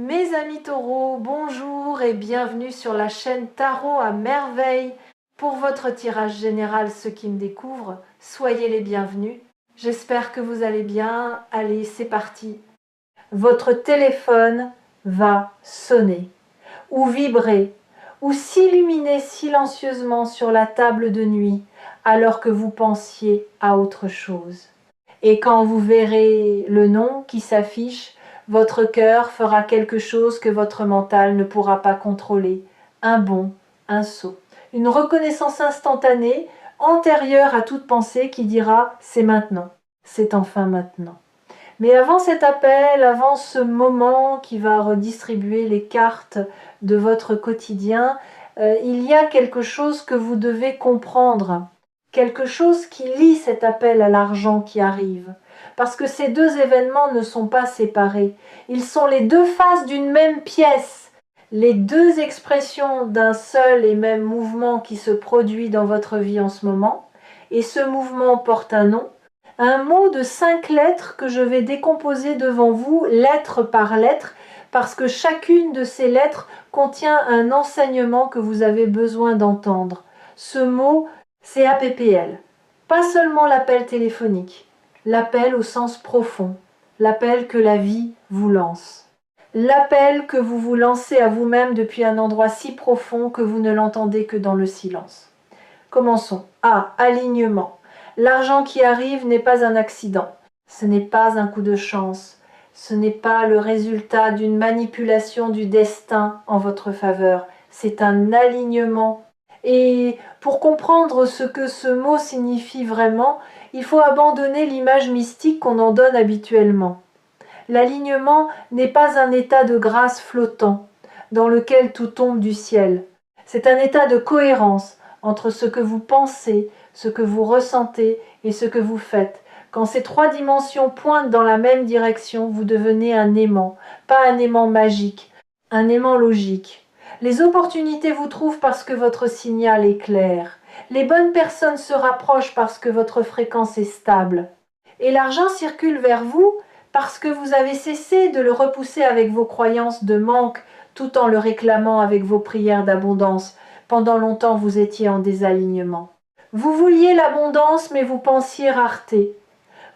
Mes amis taureaux, bonjour et bienvenue sur la chaîne Tarot à merveille. Pour votre tirage général, ceux qui me découvrent, soyez les bienvenus. J'espère que vous allez bien. Allez, c'est parti. Votre téléphone va sonner, ou vibrer, ou s'illuminer silencieusement sur la table de nuit, alors que vous pensiez à autre chose. Et quand vous verrez le nom qui s'affiche, votre cœur fera quelque chose que votre mental ne pourra pas contrôler. Un bond, un saut. Une reconnaissance instantanée, antérieure à toute pensée qui dira « c'est maintenant, c'est enfin maintenant ». Mais avant cet appel, avant ce moment qui va redistribuer les cartes de votre quotidien, il y a quelque chose que vous devez comprendre. Quelque chose qui lie cet appel à l'argent qui arrive. Parce que ces deux événements ne sont pas séparés. Ils sont les deux faces d'une même pièce. Les deux expressions d'un seul et même mouvement qui se produit dans votre vie en ce moment. Et ce mouvement porte un nom. Un mot de 5 lettres que je vais décomposer devant vous, lettre par lettre, parce que chacune de ces lettres contient un enseignement que vous avez besoin d'entendre. Ce mot, c'est APPL. Pas seulement l'appel téléphonique, l'appel au sens profond, l'appel que la vie vous lance. L'appel que vous vous lancez à vous-même depuis un endroit si profond que vous ne l'entendez que dans le silence. Commençons. A. Alignement. L'argent qui arrive n'est pas un accident, ce n'est pas un coup de chance, ce n'est pas le résultat d'une manipulation du destin en votre faveur, c'est un alignement. Et pour comprendre ce que ce mot signifie vraiment, il faut abandonner l'image mystique qu'on en donne habituellement. L'alignement n'est pas un état de grâce flottant, dans lequel tout tombe du ciel. C'est un état de cohérence entre ce que vous pensez, ce que vous ressentez et ce que vous faites. Quand ces trois dimensions pointent dans la même direction, vous devenez un aimant, pas un aimant magique, un aimant logique. Les opportunités vous trouvent parce que votre signal est clair. Les bonnes personnes se rapprochent parce que votre fréquence est stable. Et l'argent circule vers vous parce que vous avez cessé de le repousser avec vos croyances de manque, tout en le réclamant avec vos prières d'abondance. Pendant longtemps, vous étiez en désalignement. Vous vouliez l'abondance, mais vous pensiez rareté.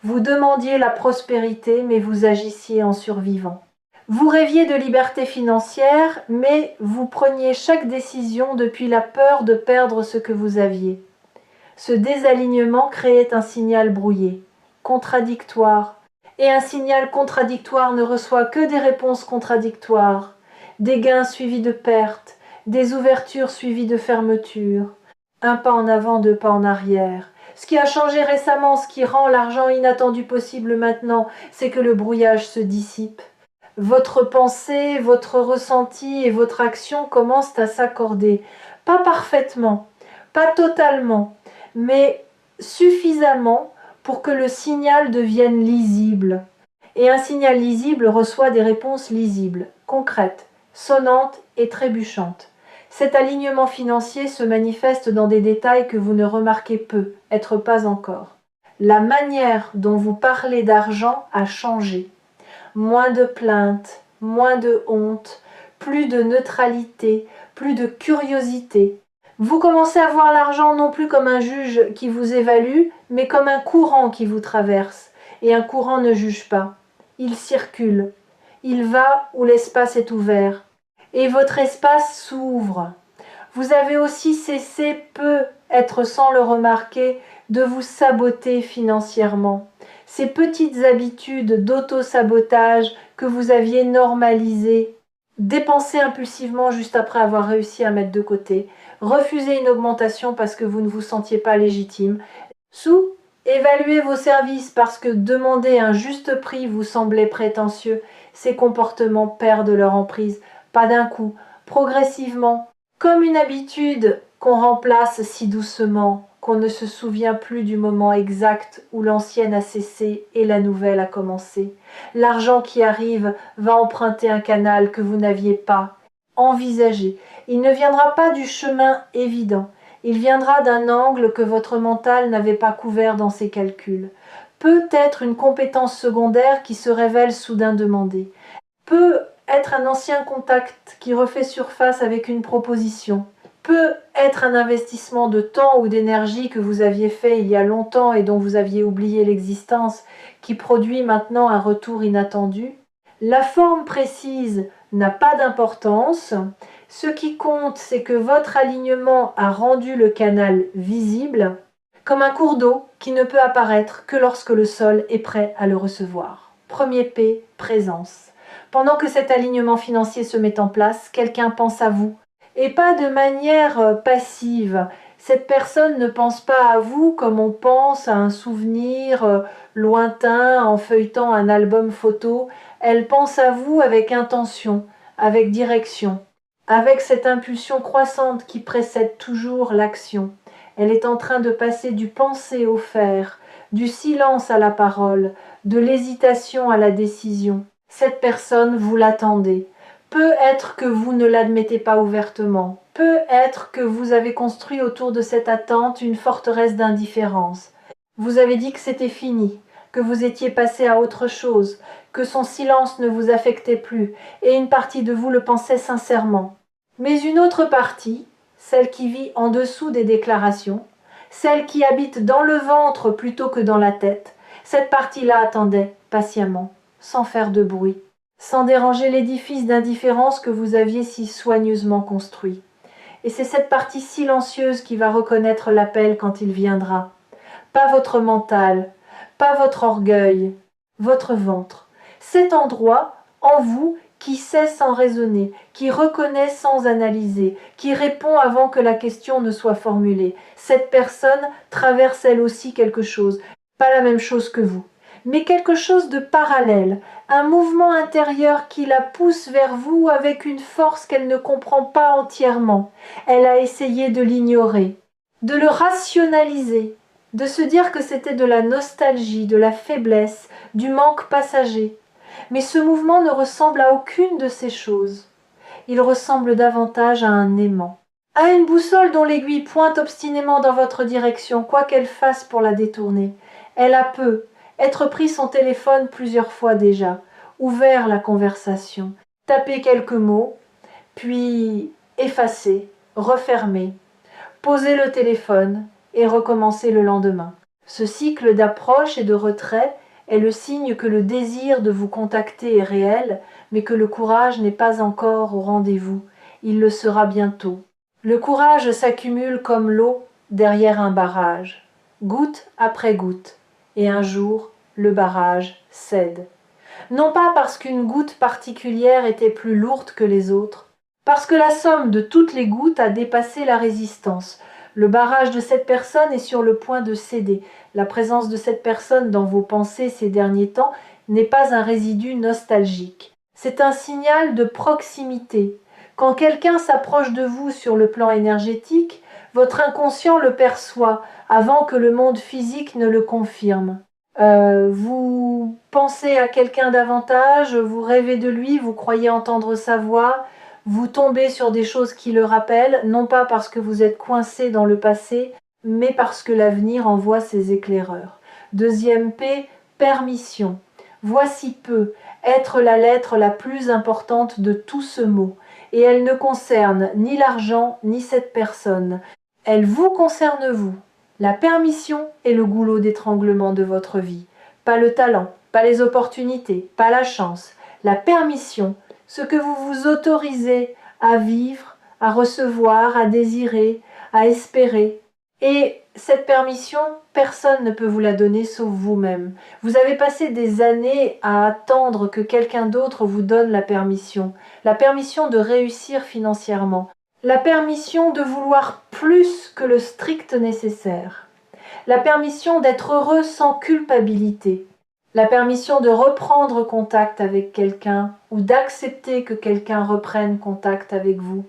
Vous demandiez la prospérité, mais vous agissiez en survivant. Vous rêviez de liberté financière, mais vous preniez chaque décision depuis la peur de perdre ce que vous aviez. Ce désalignement créait un signal brouillé, contradictoire. Et un signal contradictoire ne reçoit que des réponses contradictoires, des gains suivis de pertes, des ouvertures suivies de fermetures. Un pas en avant, deux pas en arrière. Ce qui a changé récemment, ce qui rend l'argent inattendu possible maintenant, c'est que le brouillage se dissipe. Votre pensée, votre ressenti et votre action commencent à s'accorder. Pas parfaitement, pas totalement, mais suffisamment pour que le signal devienne lisible. Et un signal lisible reçoit des réponses lisibles, concrètes, sonnantes et trébuchantes. Cet alignement financier se manifeste dans des détails que vous ne remarquez peu, être pas encore. La manière dont vous parlez d'argent a changé. Moins de plaintes, moins de honte, plus de neutralité, plus de curiosité. Vous commencez à voir l'argent non plus comme un juge qui vous évalue, mais comme un courant qui vous traverse. Et un courant ne juge pas. Il circule. Il va où l'espace est ouvert. Et votre espace s'ouvre. Vous avez aussi cessé, peu être sans le remarquer, de vous saboter financièrement. Ces petites habitudes d'auto-sabotage que vous aviez normalisées, dépenser impulsivement juste après avoir réussi à mettre de côté, refuser une augmentation parce que vous ne vous sentiez pas légitime, évaluer vos services parce que demander un juste prix vous semblait prétentieux, ces comportements perdent leur emprise, pas d'un coup, progressivement, comme une habitude qu'on remplace si doucement, qu'on ne se souvient plus du moment exact où l'ancienne a cessé et la nouvelle a commencé. L'argent qui arrive va emprunter un canal que vous n'aviez pas envisagé. Il ne viendra pas du chemin évident. Il viendra d'un angle que votre mental n'avait pas couvert dans ses calculs. Peut-être une compétence secondaire qui se révèle soudain demandée. Peut être un ancien contact qui refait surface avec une proposition, peut être un investissement de temps ou d'énergie que vous aviez fait il y a longtemps et dont vous aviez oublié l'existence, qui produit maintenant un retour inattendu. La forme précise n'a pas d'importance. Ce qui compte, c'est que votre alignement a rendu le canal visible, comme un cours d'eau qui ne peut apparaître que lorsque le sol est prêt à le recevoir. Premier P, présence. Pendant que cet alignement financier se met en place, quelqu'un pense à vous, et pas de manière passive. Cette personne ne pense pas à vous comme on pense à un souvenir lointain en feuilletant un album photo. Elle pense à vous avec intention, avec direction, avec cette impulsion croissante qui précède toujours l'action. Elle est en train de passer du penser au faire, du silence à la parole, de l'hésitation à la décision. Cette personne, vous l'attendez. Peut être que vous ne l'admettez pas ouvertement. Peut être que vous avez construit autour de cette attente une forteresse d'indifférence. Vous avez dit que c'était fini, que vous étiez passé à autre chose, que son silence ne vous affectait plus, et une partie de vous le pensait sincèrement. Mais une autre partie, celle qui vit en dessous des déclarations, celle qui habite dans le ventre plutôt que dans la tête, cette partie-là attendait patiemment, sans faire de bruit, sans déranger l'édifice d'indifférence que vous aviez si soigneusement construit. Et c'est cette partie silencieuse qui va reconnaître l'appel quand il viendra. Pas votre mental, pas votre orgueil, votre ventre. Cet endroit, en vous, qui sait sans raisonner, qui reconnaît sans analyser, qui répond avant que la question ne soit formulée. Cette personne traverse elle aussi quelque chose, pas la même chose que vous, mais quelque chose de parallèle, un mouvement intérieur qui la pousse vers vous avec une force qu'elle ne comprend pas entièrement. Elle a essayé de l'ignorer, de le rationaliser, de se dire que c'était de la nostalgie, de la faiblesse, du manque passager. Mais ce mouvement ne ressemble à aucune de ces choses. Il ressemble davantage à un aimant, à une boussole dont l'aiguille pointe obstinément dans votre direction, quoi qu'elle fasse pour la détourner. Elle a peu être pris son téléphone plusieurs fois déjà, ouvert la conversation, tapé quelques mots, puis effacer, refermer, poser le téléphone et recommencer le lendemain. Ce cycle d'approche et de retrait est le signe que le désir de vous contacter est réel, mais que le courage n'est pas encore au rendez-vous. Il le sera bientôt. Le courage s'accumule comme l'eau derrière un barrage, goutte après goutte, et un jour, le barrage cède. Non pas parce qu'une goutte particulière était plus lourde que les autres, parce que la somme de toutes les gouttes a dépassé la résistance. Le barrage de cette personne est sur le point de céder. La présence de cette personne dans vos pensées ces derniers temps n'est pas un résidu nostalgique. C'est un signal de proximité. Quand quelqu'un s'approche de vous sur le plan énergétique, votre inconscient le perçoit avant que le monde physique ne le confirme. Vous pensez à quelqu'un davantage, vous rêvez de lui, vous croyez entendre sa voix, vous tombez sur des choses qui le rappellent, non pas parce que vous êtes coincé dans le passé, mais parce que l'avenir envoie ses éclaireurs. Deuxième P, permission. Voici peu, être la lettre la plus importante de tout ce mot, et elle ne concerne ni l'argent ni cette personne. Elle vous concerne vous. La permission est le goulot d'étranglement de votre vie. Pas le talent, pas les opportunités, pas la chance. La permission, ce que vous vous autorisez à vivre, à recevoir, à désirer, à espérer. Et cette permission, personne ne peut vous la donner sauf vous-même. Vous avez passé des années à attendre que quelqu'un d'autre vous donne la permission de réussir financièrement, la permission de vouloir plus que le strict nécessaire, la permission d'être heureux sans culpabilité, la permission de reprendre contact avec quelqu'un ou d'accepter que quelqu'un reprenne contact avec vous.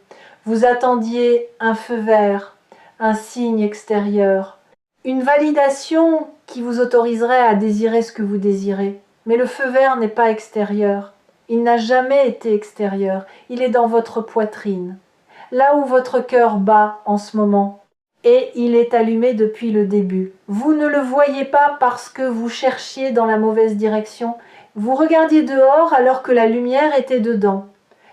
Vous attendiez un feu vert, un signe extérieur, une validation qui vous autoriserait à désirer ce que vous désirez. Mais le feu vert n'est pas extérieur. Il n'a jamais été extérieur. Il est dans votre poitrine, là où votre cœur bat en ce moment. Et il est allumé depuis le début. Vous ne le voyez pas parce que vous cherchiez dans la mauvaise direction. Vous regardiez dehors alors que la lumière était dedans.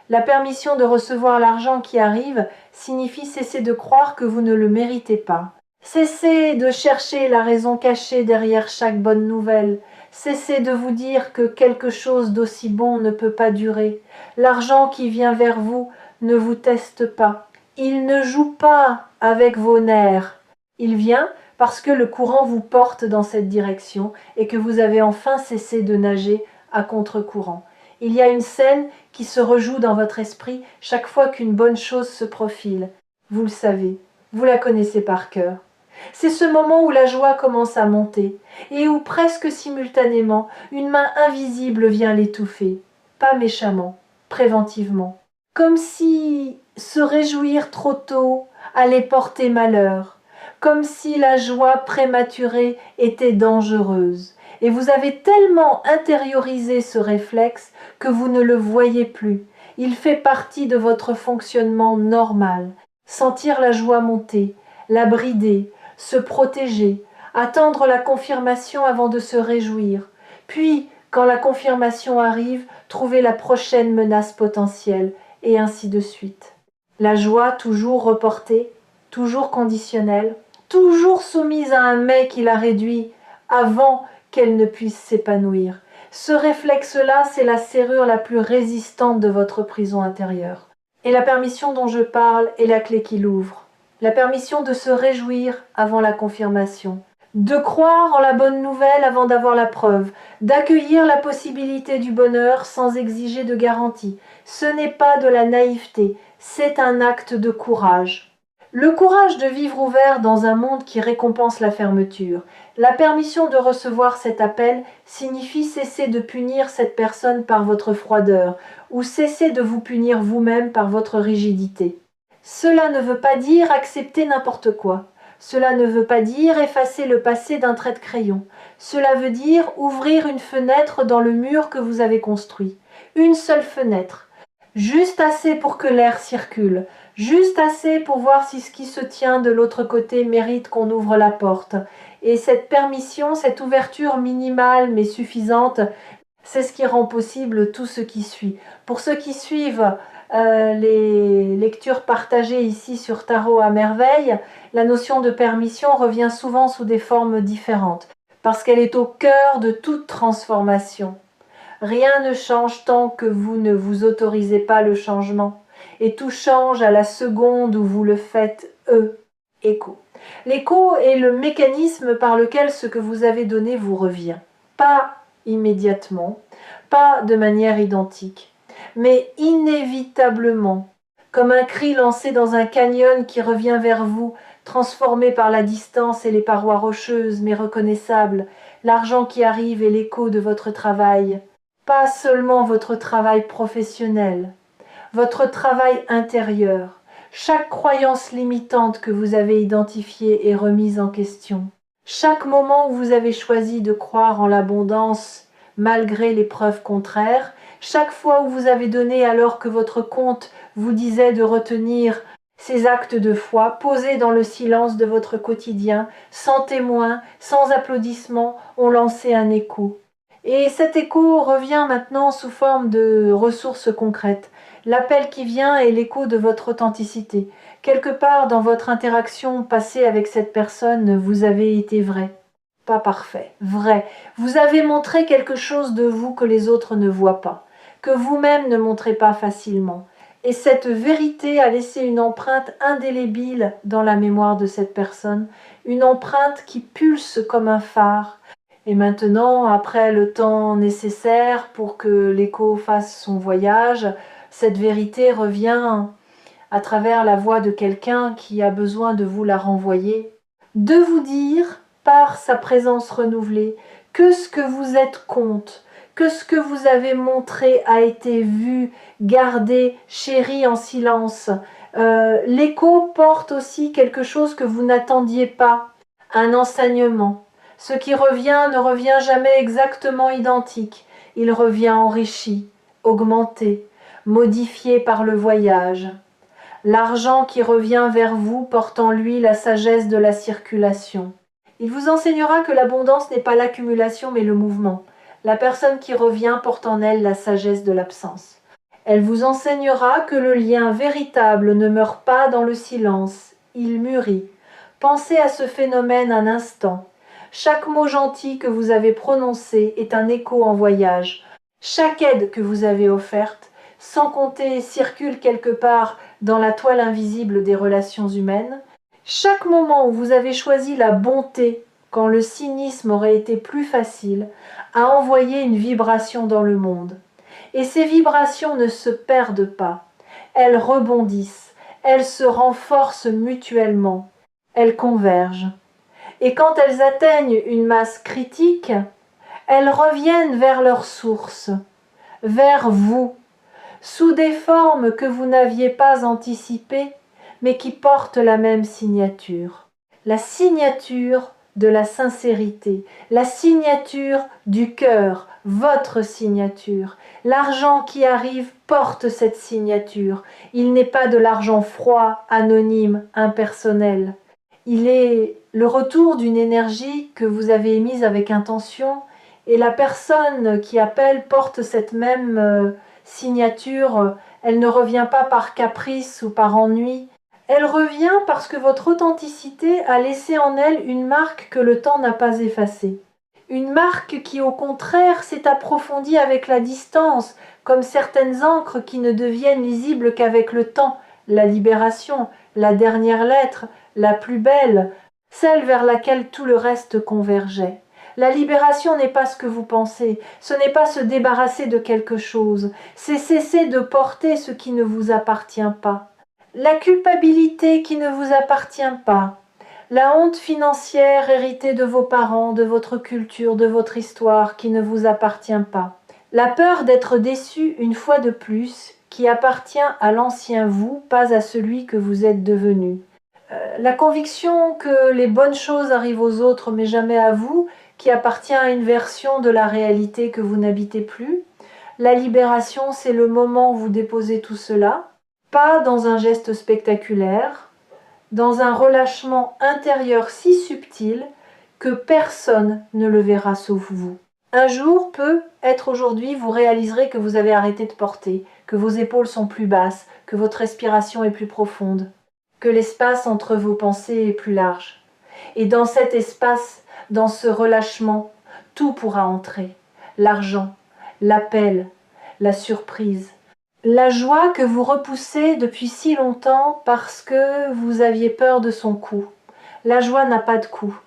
La permission de recevoir l'argent qui arrive signifie cesser de croire que vous ne le méritez pas. Cessez de chercher la raison cachée derrière chaque bonne nouvelle. Cessez de vous dire que quelque chose d'aussi bon ne peut pas durer. L'argent qui vient vers vous ne vous teste pas. Il ne joue pas avec vos nerfs. Il vient parce que le courant vous porte dans cette direction et que vous avez enfin cessé de nager à contre-courant. Il y a une scène qui se rejoue dans votre esprit chaque fois qu'une bonne chose se profile. Vous le savez, vous la connaissez par cœur. C'est ce moment où la joie commence à monter et où presque simultanément une main invisible vient l'étouffer, pas méchamment, préventivement, comme si se réjouir trop tôt allait porter malheur, comme si la joie prématurée était dangereuse. Et vous avez tellement intériorisé ce réflexe que vous ne le voyez plus. Il fait partie de votre fonctionnement normal. Sentir la joie monter, la brider, se protéger, attendre la confirmation avant de se réjouir, puis, quand la confirmation arrive, trouver la prochaine menace potentielle, et ainsi de suite. La joie toujours reportée, toujours conditionnelle, toujours soumise à un mais qui la réduit avant qu'elle ne puisse s'épanouir. Ce réflexe-là, c'est la serrure la plus résistante de votre prison intérieure. Et la permission dont je parle est la clé qui l'ouvre. La permission de se réjouir avant la confirmation, de croire en la bonne nouvelle avant d'avoir la preuve, d'accueillir la possibilité du bonheur sans exiger de garantie. Ce n'est pas de la naïveté, c'est un acte de courage. Le courage de vivre ouvert dans un monde qui récompense la fermeture. La permission de recevoir cet appel signifie cesser de punir cette personne par votre froideur ou cesser de vous punir vous-même par votre rigidité. Cela ne veut pas dire accepter n'importe quoi. Cela ne veut pas dire effacer le passé d'un trait de crayon. Cela veut dire ouvrir une fenêtre dans le mur que vous avez construit. Une seule fenêtre. Juste assez pour que l'air circule. Juste assez pour voir si ce qui se tient de l'autre côté mérite qu'on ouvre la porte. Et cette permission, cette ouverture minimale mais suffisante, c'est ce qui rend possible tout ce qui suit. Pour ceux qui suivent les lectures partagées ici sur Tarot à merveille, la notion de permission revient souvent sous des formes différentes, parce qu'elle est au cœur de toute transformation. Rien ne change tant que vous ne vous autorisez pas le changement, et tout change à la seconde où vous le faites écho. L'écho est le mécanisme par lequel ce que vous avez donné vous revient, pas immédiatement, pas de manière identique, mais inévitablement, comme un cri lancé dans un canyon qui revient vers vous, transformé par la distance et les parois rocheuses, mais reconnaissables, l'argent qui arrive et l'écho de votre travail, pas seulement votre travail professionnel, votre travail intérieur, chaque croyance limitante que vous avez identifiée et remise en question, chaque moment où vous avez choisi de croire en l'abondance malgré les preuves contraires, chaque fois où vous avez donné alors que votre compte vous disait de retenir ces actes de foi posés dans le silence de votre quotidien, sans témoin, sans applaudissements, ont lancé un écho. Et cet écho revient maintenant sous forme de ressources concrètes. L'appel qui vient est l'écho de votre authenticité. Quelque part dans votre interaction passée avec cette personne, vous avez été vrai. Pas parfait, vrai. Vous avez montré quelque chose de vous que les autres ne voient pas, que vous-même ne montrez pas facilement. Et cette vérité a laissé une empreinte indélébile dans la mémoire de cette personne, une empreinte qui pulse comme un phare. Et maintenant, après le temps nécessaire pour que l'écho fasse son voyage, cette vérité revient à travers la voix de quelqu'un qui a besoin de vous la renvoyer, de vous dire, par sa présence renouvelée, que ce que vous êtes compte, que ce que vous avez montré a été vu, gardé, chéri en silence. L'écho porte aussi quelque chose que vous n'attendiez pas, un enseignement. Ce qui revient ne revient jamais exactement identique, il revient enrichi, augmenté, modifié par le voyage. L'argent qui revient vers vous porte en lui la sagesse de la circulation. Il vous enseignera que l'abondance n'est pas l'accumulation mais le mouvement. La personne qui revient porte en elle la sagesse de l'absence. Elle vous enseignera que le lien véritable ne meurt pas dans le silence, il mûrit. Pensez à ce phénomène un instant. Chaque mot gentil que vous avez prononcé est un écho en voyage. Chaque aide que vous avez offerte, sans compter, circule quelque part dans la toile invisible des relations humaines. Chaque moment où vous avez choisi la bonté, quand le cynisme aurait été plus facile, a envoyé une vibration dans le monde. Et ces vibrations ne se perdent pas. Elles rebondissent, elles se renforcent mutuellement, elles convergent. Et quand elles atteignent une masse critique, elles reviennent vers leur source, vers vous, sous des formes que vous n'aviez pas anticipées, mais qui portent la même signature. La signature de la sincérité, la signature du cœur, votre signature. L'argent qui arrive porte cette signature. Il n'est pas de l'argent froid, anonyme, impersonnel. Il est le retour d'une énergie que vous avez émise avec intention et la personne qui appelle porte cette même signature. Elle ne revient pas par caprice ou par ennui. Elle revient parce que votre authenticité a laissé en elle une marque que le temps n'a pas effacée. Une marque qui, au contraire, s'est approfondie avec la distance, comme certaines encres qui ne deviennent lisibles qu'avec le temps. La libération, la dernière lettre, la plus belle, celle vers laquelle tout le reste convergeait. La libération n'est pas ce que vous pensez, ce n'est pas se débarrasser de quelque chose, c'est cesser de porter ce qui ne vous appartient pas. La culpabilité qui ne vous appartient pas, la honte financière héritée de vos parents, de votre culture, de votre histoire qui ne vous appartient pas, la peur d'être déçu une fois de plus qui appartient à l'ancien vous, pas à celui que vous êtes devenu. La conviction que les bonnes choses arrivent aux autres mais jamais à vous, qui appartient à une version de la réalité que vous n'habitez plus. La libération, c'est le moment où vous déposez tout cela, pas dans un geste spectaculaire, dans un relâchement intérieur si subtil que personne ne le verra sauf vous. Un jour peut être aujourd'hui, vous réaliserez que vous avez arrêté de porter, que vos épaules sont plus basses, que votre respiration est plus profonde, que l'espace entre vos pensées est plus large. Et dans cet espace, dans ce relâchement, tout pourra entrer. L'argent, l'appel, la surprise, la joie que vous repoussez depuis si longtemps parce que vous aviez peur de son coût. La joie n'a pas de coût.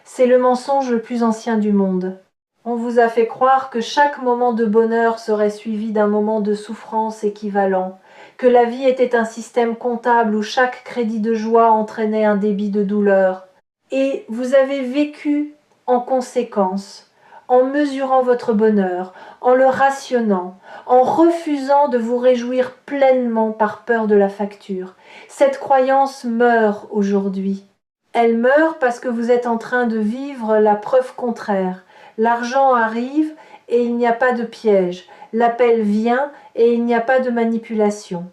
C'est le mensonge le plus ancien du monde. On vous a fait croire que chaque moment de bonheur serait suivi d'un moment de souffrance équivalent, que la vie était un système comptable où chaque crédit de joie entraînait un débit de douleur. Et vous avez vécu en conséquence, en mesurant votre bonheur, en le rationnant, en refusant de vous réjouir pleinement par peur de la facture. Cette croyance meurt aujourd'hui. Elle meurt parce que vous êtes en train de vivre la preuve contraire. L'argent arrive et il n'y a pas de piège. L'appel vient et il n'y a pas de manipulation.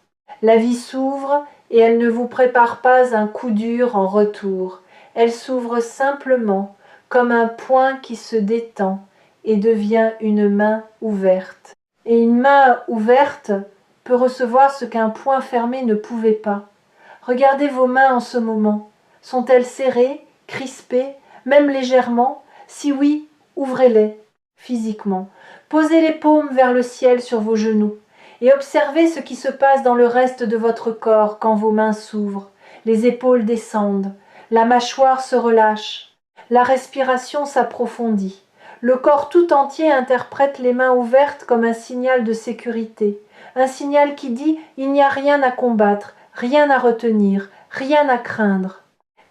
La vie s'ouvre et elle ne vous prépare pas un coup dur en retour. Elle s'ouvre simplement comme un poing qui se détend et devient une main ouverte. Et une main ouverte peut recevoir ce qu'un poing fermé ne pouvait pas. Regardez vos mains en ce moment. Sont-elles serrées, crispées, même légèrement? Si oui, ouvrez-les physiquement. Posez les paumes vers le ciel sur vos genoux et observez ce qui se passe dans le reste de votre corps quand vos mains s'ouvrent. Les épaules descendent, la mâchoire se relâche, la respiration s'approfondit. Le corps tout entier interprète les mains ouvertes comme un signal de sécurité, un signal qui dit « il n'y a rien à combattre, rien à retenir, rien à craindre ».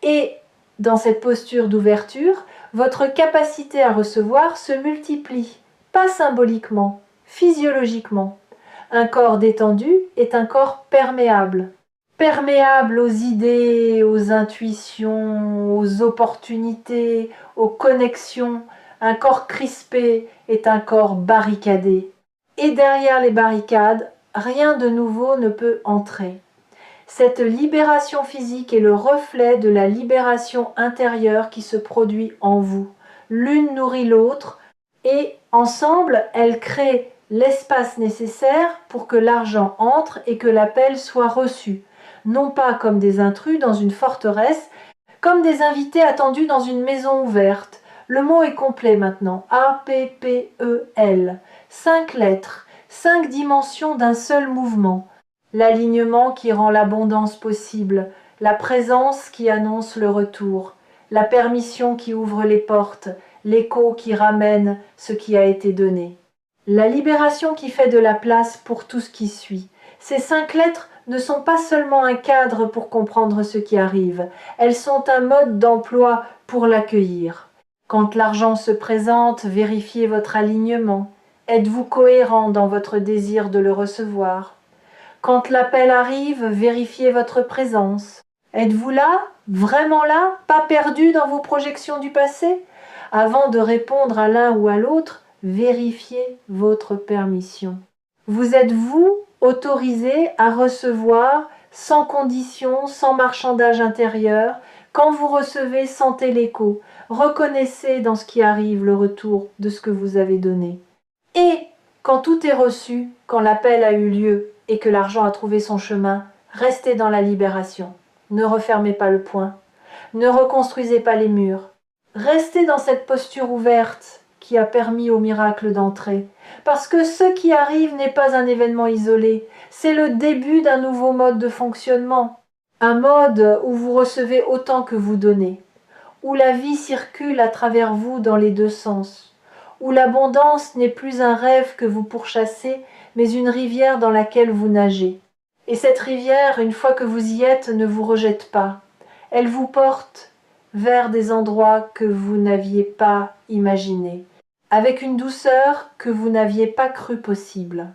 Et, dans cette posture d'ouverture, votre capacité à recevoir se multiplie, pas symboliquement, physiologiquement. Un corps détendu est un corps perméable. Perméable aux idées, aux intuitions, aux opportunités, aux connexions. Un corps crispé est un corps barricadé. Et derrière les barricades, rien de nouveau ne peut entrer. Cette libération physique est le reflet de la libération intérieure qui se produit en vous. L'une nourrit l'autre, Et ensemble, elles créent l'espace nécessaire pour que l'argent entre et que l'appel soit reçu. Non pas comme des intrus dans une forteresse, comme des invités attendus dans une maison ouverte. Le mot est complet maintenant. A-P-P-E-L. 5 lettres, 5 dimensions d'un seul mouvement. L'alignement qui rend l'abondance possible, la présence qui annonce le retour, la permission qui ouvre les portes, l'écho qui ramène ce qui a été donné. La libération qui fait de la place pour tout ce qui suit. Ces 5 lettres ne sont pas seulement un cadre pour comprendre ce qui arrive, elles sont un mode d'emploi pour l'accueillir. Quand l'argent se présente, vérifiez votre alignement. Êtes-vous cohérent dans votre désir de le recevoir? Quand l'appel arrive, vérifiez votre présence. Êtes-vous là? Vraiment là? Pas perdu dans vos projections du passé? Avant de répondre à l'un ou à l'autre, vérifiez votre permission. Vous êtes-vous autorisé à recevoir sans condition, sans marchandage intérieur? Quand vous recevez, sentez l'écho. Reconnaissez dans ce qui arrive le retour de ce que vous avez donné. Et quand tout est reçu, quand l'appel a eu lieu et que l'argent a trouvé son chemin, restez dans la libération. Ne refermez pas le poing. Ne reconstruisez pas les murs. Restez dans cette posture ouverte qui a permis au miracle d'entrer. Parce que ce qui arrive n'est pas un événement isolé, c'est le début d'un nouveau mode de fonctionnement. Un mode où vous recevez autant que vous donnez, où la vie circule à travers vous dans les deux sens, où l'abondance n'est plus un rêve que vous pourchassez, mais une rivière dans laquelle vous nagez. Et cette rivière, une fois que vous y êtes, ne vous rejette pas. Elle vous porte vers des endroits que vous n'aviez pas imaginés, avec une douceur que vous n'aviez pas cru possible.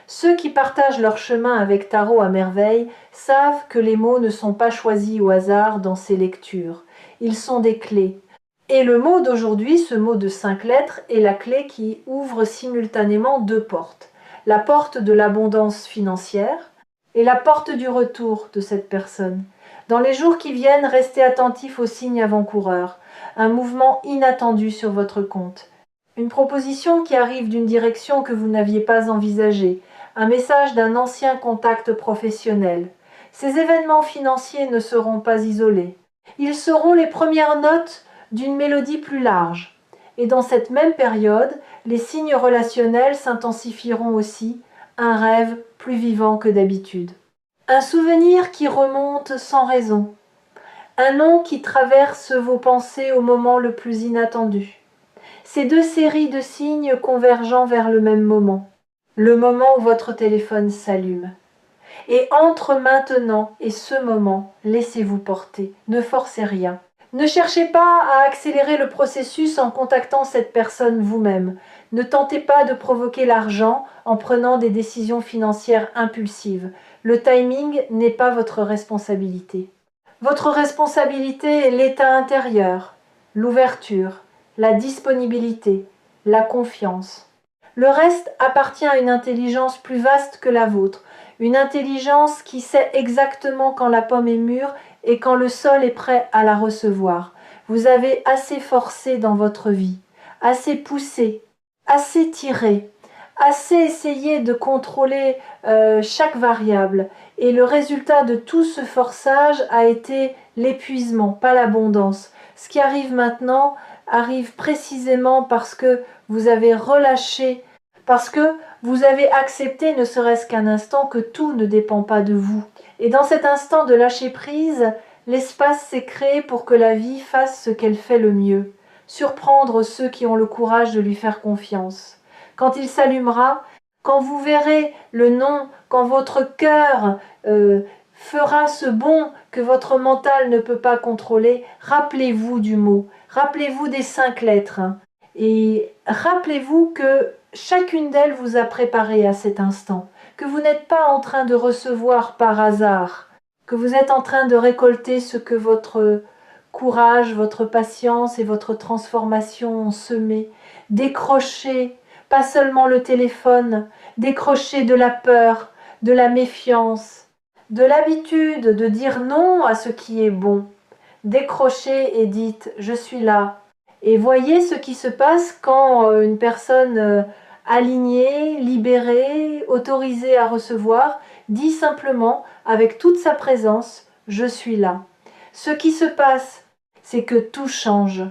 Ceux qui partagent leur chemin avec Tarot à merveille savent que les mots ne sont pas choisis au hasard dans ces lectures. Ils sont des clés. Et le mot d'aujourd'hui, ce mot de 5 lettres, est la clé qui ouvre simultanément 2 portes. La porte de l'abondance financière et la porte du retour de cette personne. Dans les jours qui viennent, restez attentifs aux signes avant-coureurs, un mouvement inattendu sur votre compte, une proposition qui arrive d'une direction que vous n'aviez pas envisagée, un message d'un ancien contact professionnel. Ces événements financiers ne seront pas isolés. Ils seront les premières notes d'une mélodie plus large. Et dans cette même période, les signes relationnels s'intensifieront aussi, un rêve plus vivant que d'habitude. Un souvenir qui remonte sans raison. Un nom qui traverse vos pensées au moment le plus inattendu. Ces 2 séries de signes convergeant vers le même moment. Le moment où votre téléphone s'allume. Et entre maintenant et ce moment, laissez-vous porter. Ne forcez rien. Ne cherchez pas à accélérer le processus en contactant cette personne vous-même. Ne tentez pas de provoquer l'argent en prenant des décisions financières impulsives. Le timing n'est pas votre responsabilité. Votre responsabilité est l'état intérieur, l'ouverture, la disponibilité, la confiance. Le reste appartient à une intelligence plus vaste que la vôtre, une intelligence qui sait exactement quand la pomme est mûre et quand le sol est prêt à la recevoir. Vous avez assez forcé dans votre vie, assez poussé, assez tiré, assez essayé de contrôler chaque variable. Et le résultat de tout ce forçage a été l'épuisement, pas l'abondance. Ce qui arrive maintenant arrive précisément parce que vous avez relâché, parce que vous avez accepté, ne serait-ce qu'un instant, que tout ne dépend pas de vous. Et dans cet instant de lâcher prise, l'espace s'est créé pour que la vie fasse ce qu'elle fait le mieux, surprendre ceux qui ont le courage de lui faire confiance. Quand il s'allumera, quand vous verrez le nom, quand votre cœur fera ce bond que votre mental ne peut pas contrôler, rappelez-vous du mot, rappelez-vous des 5 lettres, et rappelez-vous que chacune d'elles vous a préparé à cet instant, que vous n'êtes pas en train de recevoir par hasard, que vous êtes en train de récolter ce que votre courage, votre patience et votre transformation ont semé. Décrochez pas seulement le téléphone, décrochez de la peur, de la méfiance, de l'habitude de dire non à ce qui est bon. Décrochez et dites « je suis là » Et voyez ce qui se passe quand une personne alignée, libérée, autorisée à recevoir, dit simplement, avec toute sa présence, « Je suis là ». Ce qui se passe, c'est que tout change.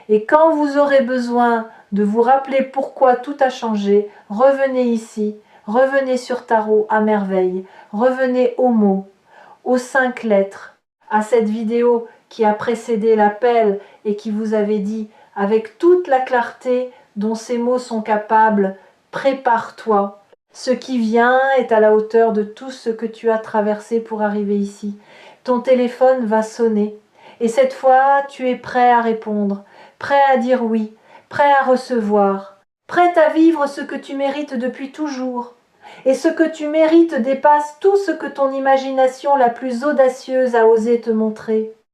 Et quand vous aurez besoin de vous rappeler pourquoi tout a changé, revenez ici, revenez sur Tarot à merveille, revenez aux mots, aux 5 lettres, à cette vidéo qui a précédé l'appel et qui vous avait dit, avec toute la clarté dont ces mots sont capables, prépare-toi. Ce qui vient est à la hauteur de tout ce que tu as traversé pour arriver ici. Ton téléphone va sonner. Et cette fois, tu es prêt à répondre, prêt à dire oui, prêt à recevoir, prêt à vivre ce que tu mérites depuis toujours. Et ce que tu mérites dépasse tout ce que ton imagination la plus audacieuse a osé te montrer.